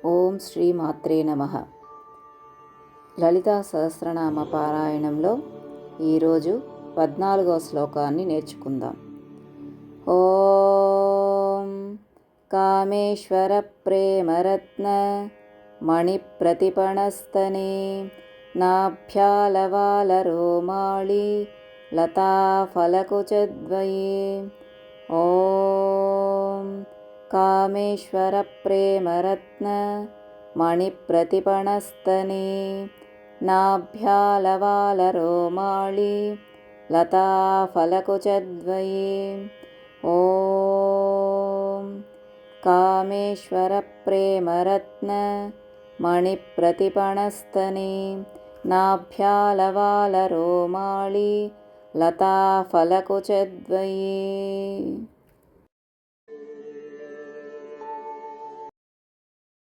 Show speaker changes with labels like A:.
A: ఓం శ్రీ మాత్రే నమః. లలితా సహస్రనామ పారాయణంలో ఈరోజు 14వ శ్లోకాన్ని నేర్చుకుందాం. ఓం కామేశ్వర ప్రేమరత్న మణిప్రతిపణస్తనే నాభ్యాలవాలరోమాళి లతాఫలకుచద్వయే. ఓం కామేశ్వర ప్రేమరత్న మణిప్రతిపణస్తనే నాభ్యాలవాలరోమాళి లతాఫలకుచద్వయే. ఓం కామేశ్వర ప్రేమరత్న మణిప్రతిపణస్తనే నాభ్యాలవాలరోమాళి లతాఫలకుచద్వయే.